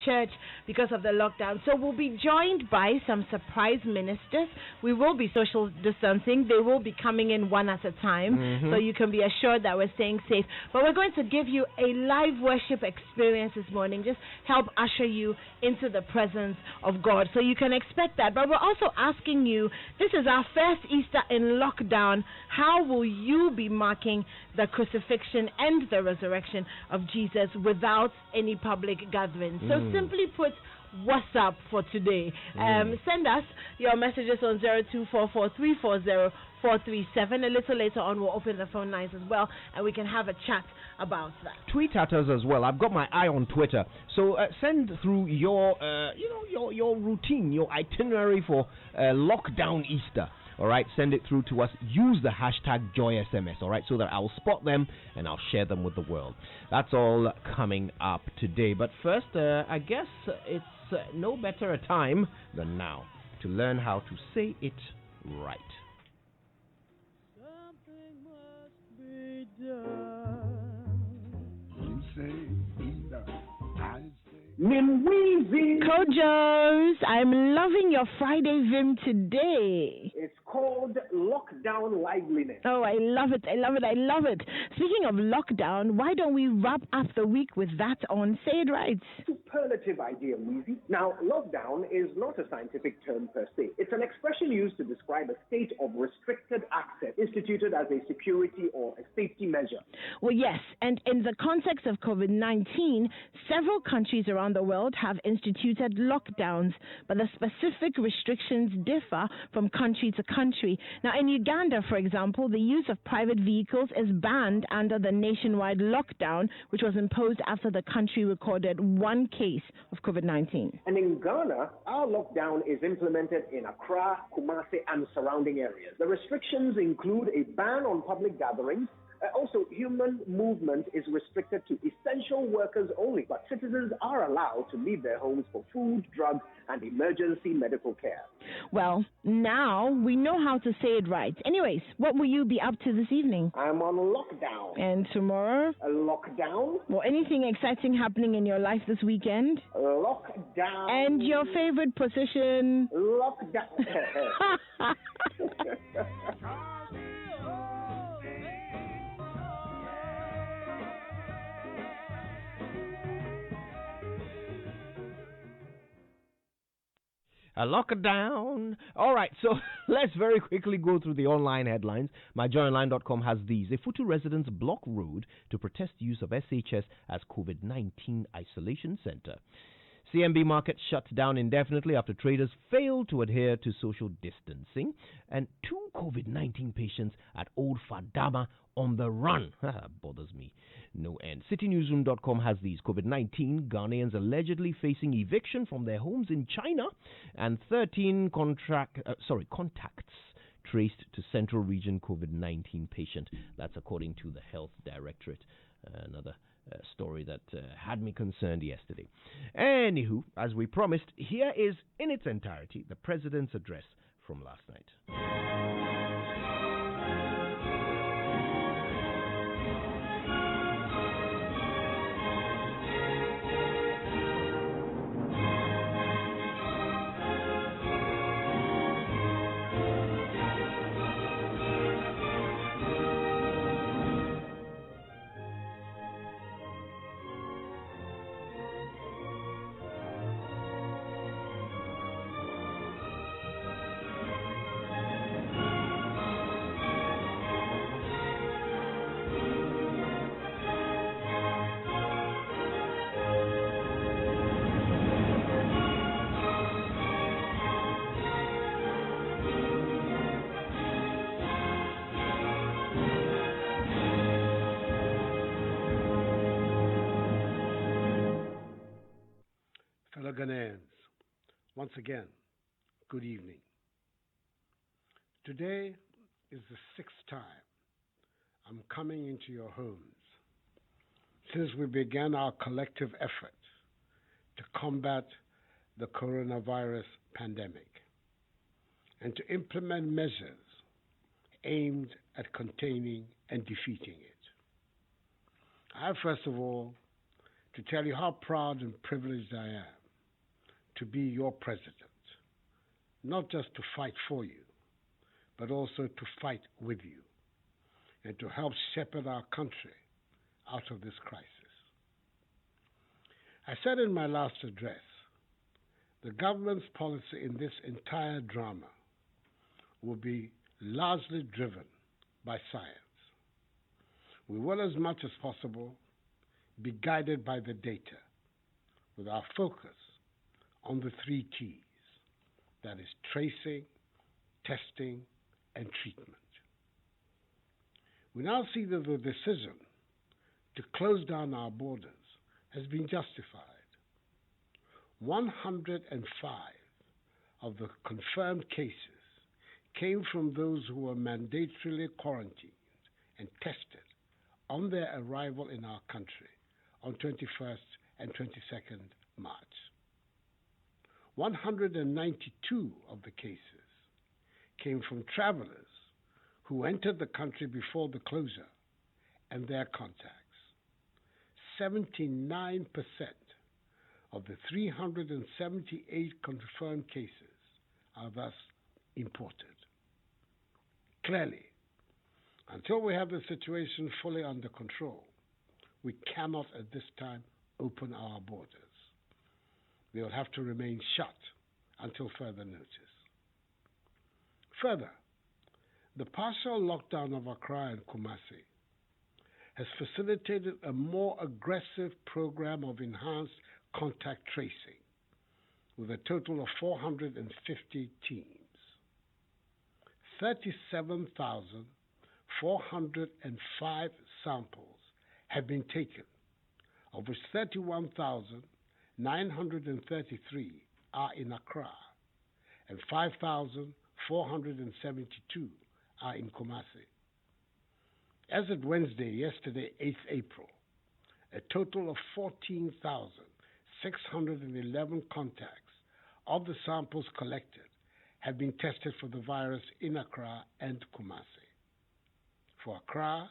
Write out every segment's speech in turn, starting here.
church because of the lockdown. So we'll be joined by some surprise ministers. We will be social distancing. They will be coming in one at a time, so you can be assured that we're staying safe. But we're going to give you a live worship experience this morning, just help usher you into the presence of God. So you can expect that. But we're also asking you, this is our first Easter in lockdown. How will you be marking the crucifixion and the resurrection of Jesus without any public gatherings? So simply put, what's up for today? Send us your messages on 0244340437. A little later on, we'll open the phone lines as well, and we can have a chat about that. Tweet at us as well. I've got my eye on Twitter, so send through your, your routine, your itinerary for lockdown Easter. All right, send it through to us. Use the hashtag JoySMS, all right, so that I'll spot them and I'll share them with the world. That's all coming up today. But first, I guess it's no better a time than now to learn how to say it right. Something must be done. You say Easter, I say Kojos, I'm loving your Friday Vim today. It's called lockdown liveliness. Oh, I love it. I love it. I love it. Speaking of lockdown, why don't we wrap up the week with that on Say It Right? Superlative idea, Weezy. Now, lockdown is not a scientific term per se. It's an expression used to describe a state of restricted access instituted as a security or a safety measure. Well, yes, and in the context of COVID-19, several countries around the world have instituted lockdowns, but the specific restrictions differ from country to country. Now, in Uganda, for example, the use of private vehicles is banned under the nationwide lockdown, which was imposed after the country recorded one case of COVID-19. And in Ghana, our lockdown is implemented in Accra, Kumasi, and surrounding areas. The restrictions include a ban on public gatherings. Also, human movement is restricted to essential workers only, but citizens are allowed to leave their homes for food, drugs, and emergency medical care. Well, now we know how to say it right. Anyways, what will you be up to this evening? I'm on lockdown. And tomorrow? A lockdown. Well, anything exciting happening in your life this weekend? Lockdown. And your favorite position? Lockdown. A lockdown. All right, so let's very quickly go through the online headlines. MyJoyOnline.com has these. A Futu residents block road to protest use of SHS as COVID-19 isolation center. CMB market shut down indefinitely after traders failed to adhere to social distancing. And 2 COVID-19 patients at Old Fadama on the run. Bothers me no end. CityNewsroom.com has these. COVID-19, Ghanaians allegedly facing eviction from their homes in China, and 13 contacts traced to Central Region COVID-19 patient. That's according to the Health Directorate. Another story that had me concerned yesterday. Anywho, as we promised, here is in its entirety the President's address from last night. Fellow Ghanaians, once again, good evening. Today is the 6th time I'm coming into your homes since we began our collective effort to combat the coronavirus pandemic and to implement measures aimed at containing and defeating it. I have, first of all, to tell you how proud and privileged I am to be your president, not just to fight for you, but also to fight with you and to help shepherd our country out of this crisis. I said in my last address, the government's policy in this entire drama will be largely driven by science. We will, as much as possible, be guided by the data with our focus on the 3 T's, that is tracing, testing, and treatment. We now see that the decision to close down our borders has been justified. 105 of the confirmed cases came from those who were mandatorily quarantined and tested on their arrival in our country on 21st and 22nd March. 192 of the cases came from travelers who entered the country before the closure and their contacts. 79% of the 378 confirmed cases are thus imported. Clearly, until we have the situation fully under control, we cannot at this time open our borders. They will have to remain shut until further notice. Further, the partial lockdown of Accra and Kumasi has facilitated a more aggressive program of enhanced contact tracing with a total of 450 teams. 37,405 samples have been taken, of which 31,933 are in Accra and 5,472 are in Kumasi. As of Wednesday, yesterday, 8th April, a total of 14,611 contacts of the samples collected have been tested for the virus in Accra and Kumasi. For Accra,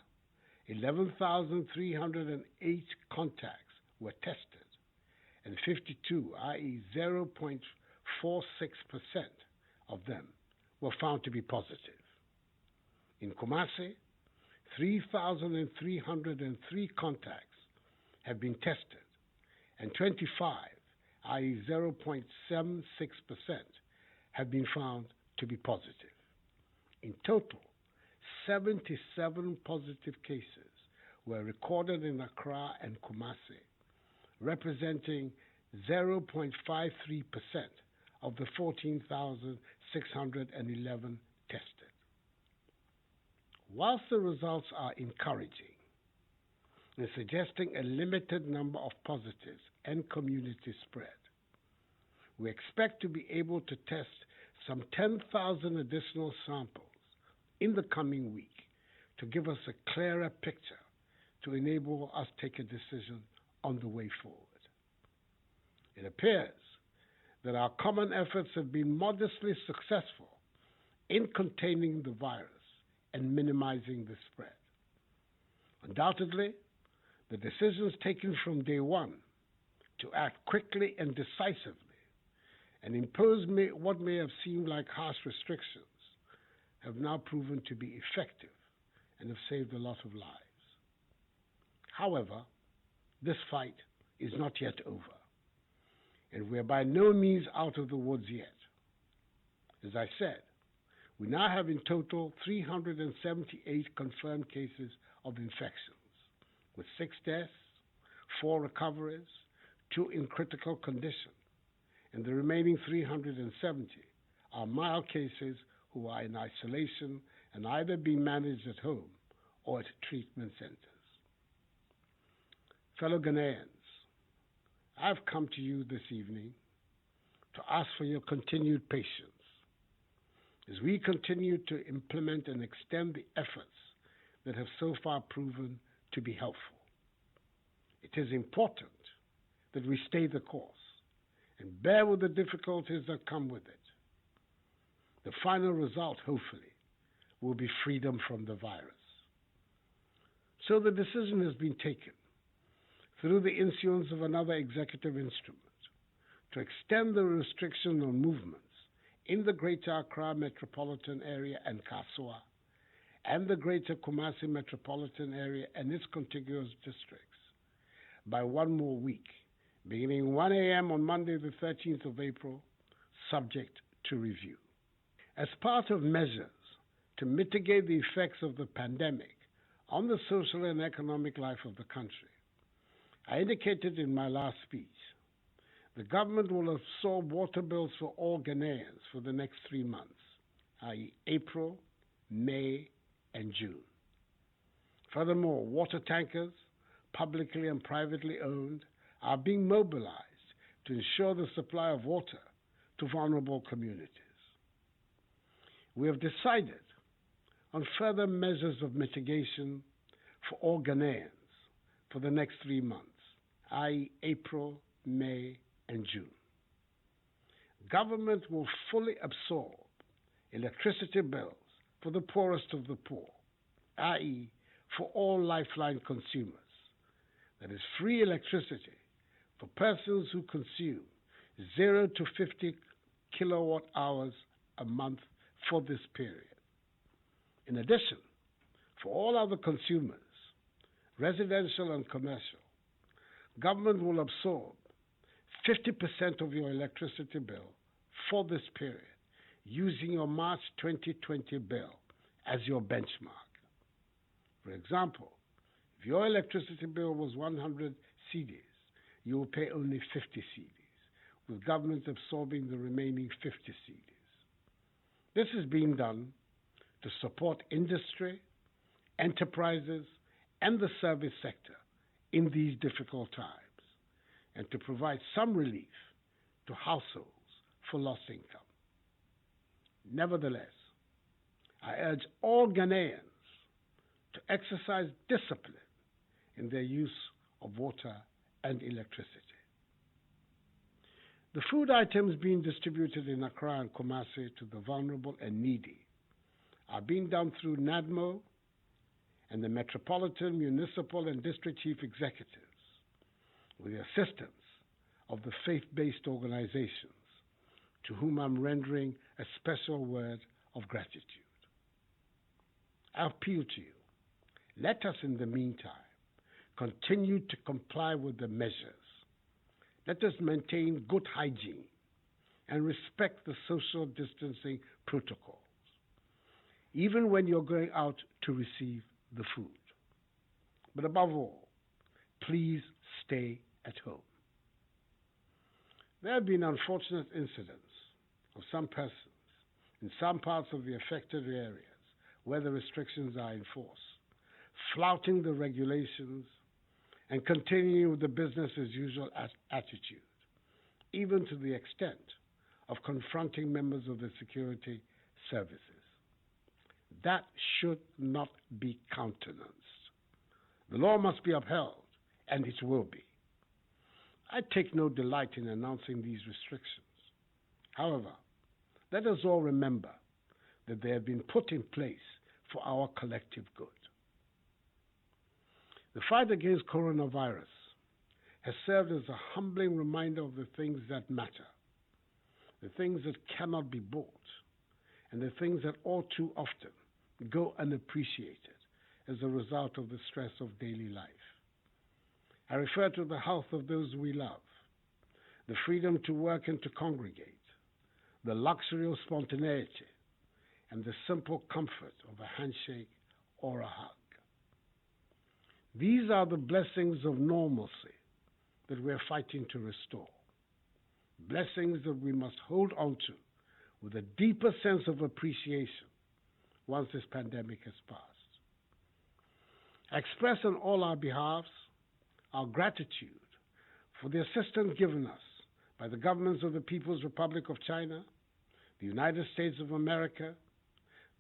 11,308 contacts were tested, and 52, i.e. 0.46% of them were found to be positive. In Kumasi, 3,303 contacts have been tested, and 25, i.e. 0.76%, have been found to be positive. In total, 77 positive cases were recorded in Accra and Kumasi, representing 0.53% of the 14,611 tested. Whilst the results are encouraging in suggesting a limited number of positives and community spread, we expect to be able to test some 10,000 additional samples in the coming week to give us a clearer picture to enable us to take a decision on the way forward. It appears that our common efforts have been modestly successful in containing the virus and minimizing the spread. Undoubtedly, the decisions taken from day one to act quickly and decisively and impose what may have seemed like harsh restrictions have now proven to be effective and have saved a lot of lives. However, this fight is not yet over, and we are by no means out of the woods yet. As I said, we now have in total 378 confirmed cases of infections, with 6 deaths, 4 recoveries, 2 in critical condition, and the remaining 370 are mild cases who are in isolation and either being managed at home or at treatment centers. Fellow Ghanaians, I've come to you this evening to ask for your continued patience as we continue to implement and extend the efforts that have so far proven to be helpful. It is important that we stay the course and bear with the difficulties that come with it. The final result, hopefully, will be freedom from the virus. So the decision has been taken through the issuance of another executive instrument to extend the restriction on movements in the Greater Accra metropolitan area and Kasua, and the Greater Kumasi metropolitan area and its contiguous districts by one more week, beginning 1 a.m. on Monday the 13th of April, subject to review. As part of measures to mitigate the effects of the pandemic on the social and economic life of the country, I indicated in my last speech the government will absorb water bills for all Ghanaians for the next 3 months, i.e. April, May, and June. Furthermore, water tankers, publicly and privately owned, are being mobilized to ensure the supply of water to vulnerable communities. We have decided on further measures of mitigation for all Ghanaians for the next 3 months, i.e. April, May, and June. Government will fully absorb electricity bills for the poorest of the poor, i.e. for all lifeline consumers. That is free electricity for persons who consume 0 to 50 kilowatt hours a month for this period. In addition, for all other consumers, residential and commercial, government will absorb 50% of your electricity bill for this period, using your March 2020 bill as your benchmark. For example, if your electricity bill was 100 cedis, you will pay only 50 cedis, with government absorbing the remaining 50 cedis. This is being done to support industry, enterprises, and the service sector in these difficult times, and to provide some relief to households for lost income. Nevertheless, I urge all Ghanaians to exercise discipline in their use of water and electricity. The food items being distributed in Accra and Kumasi to the vulnerable and needy are being done through NADMO and the Metropolitan, Municipal, and District Chief Executives, with the assistance of the faith-based organizations, to whom I'm rendering a special word of gratitude. I appeal to you, let us in the meantime continue to comply with the measures. Let us maintain good hygiene and respect the social distancing protocols, even when you're going out to receive the food. But above all, please stay at home. There have been unfortunate incidents of some persons in some parts of the affected areas where the restrictions are enforced, flouting the regulations and continuing with the business as usual attitude, even to the extent of confronting members of the security services. That should not be countenanced. The law must be upheld, and it will be. I take no delight in announcing these restrictions. However, let us all remember that they have been put in place for our collective good. The fight against coronavirus has served as a humbling reminder of the things that matter, the things that cannot be bought, and the things that all too often go unappreciated as a result of the stress of daily life. I refer to the health of those we love, the freedom to work and to congregate, the luxury of spontaneity, and the simple comfort of a handshake or a hug. These are the blessings of normalcy that we're fighting to restore, blessings that we must hold on to with a deeper sense of appreciation once this pandemic has passed. I express on all our behalves our gratitude for the assistance given us by the governments of the People's Republic of China, the United States of America,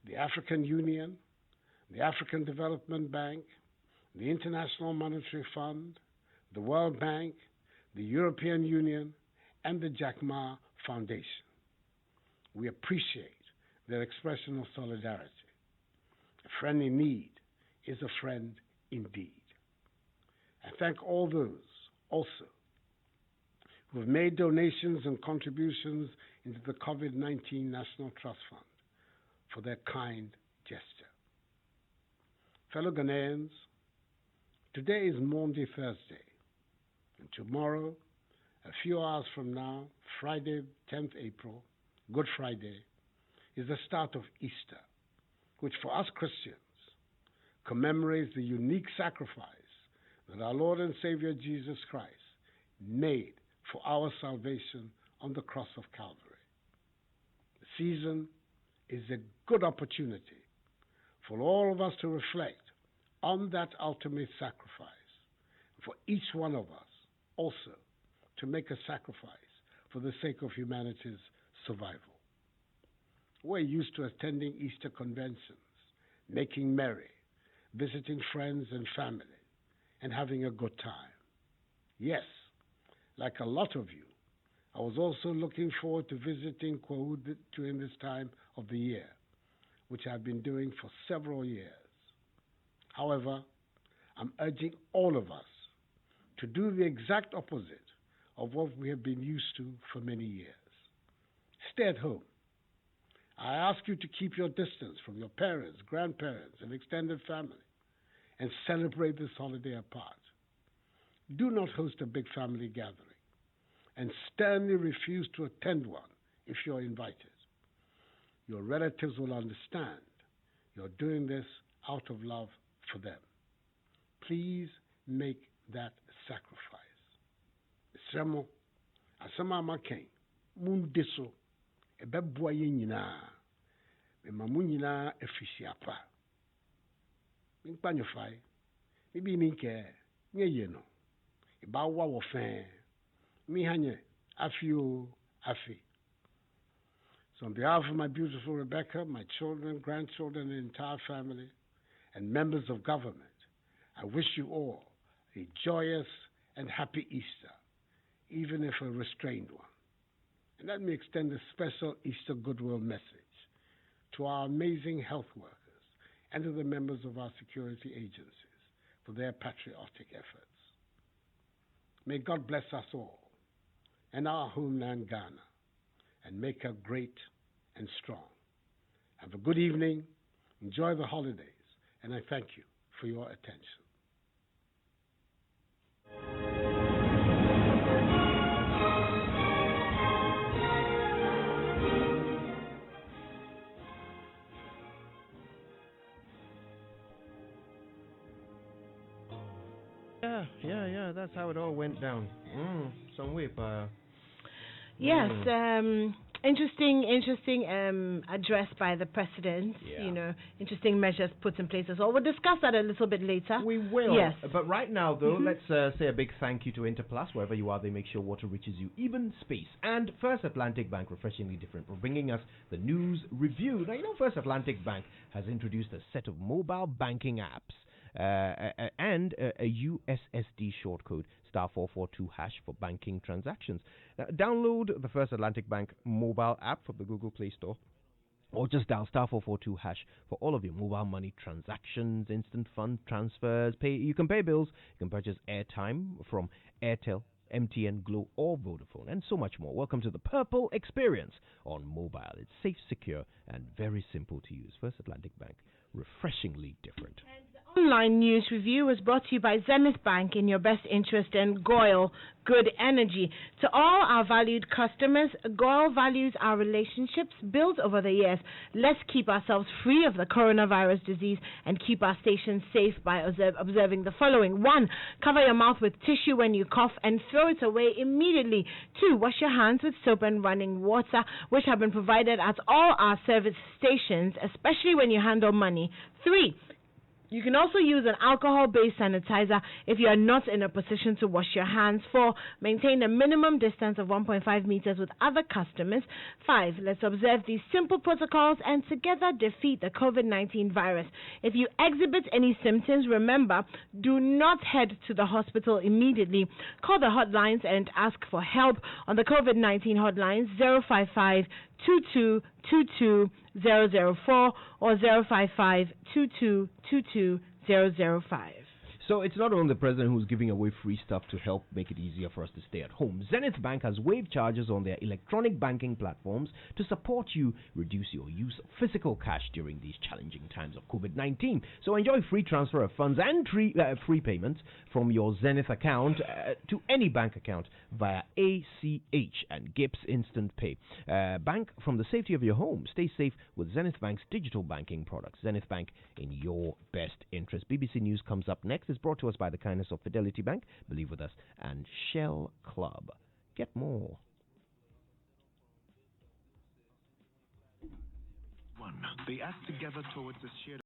the African Union, the African Development Bank, the International Monetary Fund, the World Bank, the European Union, and the Jack Ma Foundation. We appreciate their expression of solidarity. A friend in need is a friend indeed. I thank all those also who have made donations and contributions into the COVID-19 National Trust Fund for their kind gesture. Fellow Ghanaians, today is Maundy Thursday, and tomorrow, a few hours from now, Friday, 10th April, Good Friday, is the start of Easter, which for us Christians commemorates the unique sacrifice that our Lord and Savior Jesus Christ made for our salvation on the cross of Calvary. The season is a good opportunity for all of us to reflect on that ultimate sacrifice, for each one of us also to make a sacrifice for the sake of humanity's survival. We're used to attending Easter conventions, making merry, visiting friends and family, and having a good time. Yes, like a lot of you, I was also looking forward to visiting Kwahu during this time of the year, which I've been doing for several years. However, I'm urging all of us to do the exact opposite of what we have been used to for many years. Stay at home. I ask you to keep your distance from your parents, grandparents, and extended family, and celebrate this holiday apart. Do not host a big family gathering, and sternly refuse to attend one if you're invited. Your relatives will understand you're doing this out of love for them. Please make that sacrifice. Sremo, asama maken, mundeso, ebebwa yenyina, memamunyina efisiapa. Minkpanyofai, mibi minke, nye yeno, ibawa wofen, mihanye, afio, afi. So on behalf of my beautiful Rebecca, my children, grandchildren, and entire family, and members of government, I wish you all a joyous and happy Easter, even if a restrained one. And let me extend a special Easter goodwill message to our amazing health workers and to the members of our security agencies for their patriotic efforts. May God bless us all and our homeland Ghana, and make her great and strong. Have a good evening, enjoy the holidays, and I thank you for your attention. Yeah, that's how it all went down. Some whip. Yes, interesting address by the president. Yeah. You know, interesting measures put in place as well. We'll discuss that a little bit later. We will. Yes. But right now, though, let's say a big thank you to Interplus. Wherever you are, they make sure water reaches you, even space. And First Atlantic Bank, refreshingly different, for bringing us the news review. Now, you know, First Atlantic Bank has introduced a set of mobile banking apps and a USSD shortcode, *442# for banking transactions. Now, download the First Atlantic Bank mobile app from the Google Play Store, or just dial *442# for all of your mobile money transactions, instant fund transfers. You can pay bills, you can purchase airtime from Airtel, MTN, Glo, or Vodafone, and so much more. Welcome to the Purple Experience on mobile. It's safe, secure, and very simple to use. First Atlantic Bank, refreshingly different. Online news review was brought to you by Zenith Bank, in your best interest, and Goyle Good Energy. To all our valued customers, Goyle values our relationships built over the years. Let's keep ourselves free of the coronavirus disease and keep our station safe by observing the following. 1. Cover your mouth with tissue when you cough and throw it away immediately. 2. Wash your hands with soap and running water, which have been provided at all our service stations, especially when you handle money. 3. You can also use an alcohol-based sanitizer if you are not in a position to wash your hands. 4. Maintain a minimum distance of 1.5 meters with other customers. 5. Let's observe these simple protocols and together defeat the COVID-19 virus. If you exhibit any symptoms, remember, do not head to the hospital immediately. Call the hotlines and ask for help on the COVID-19 hotlines 055 2222 004 or 055 2222 005. So it's not only the president who's giving away free stuff to help make it easier for us to stay at home. Zenith Bank has waived charges on their electronic banking platforms to support you reduce your use of physical cash during these challenging times of COVID-19. So enjoy free transfer of funds and free payments from your Zenith account to any bank account via ACH and GIPS Instant Pay. Bank from the safety of your home. Stay safe with Zenith Bank's digital banking products. Zenith Bank, in your best interest. BBC News comes up next. It's brought to us by the kindness of Fidelity Bank, Believe With Us, and Shell Club. Get more. They act together towards a shared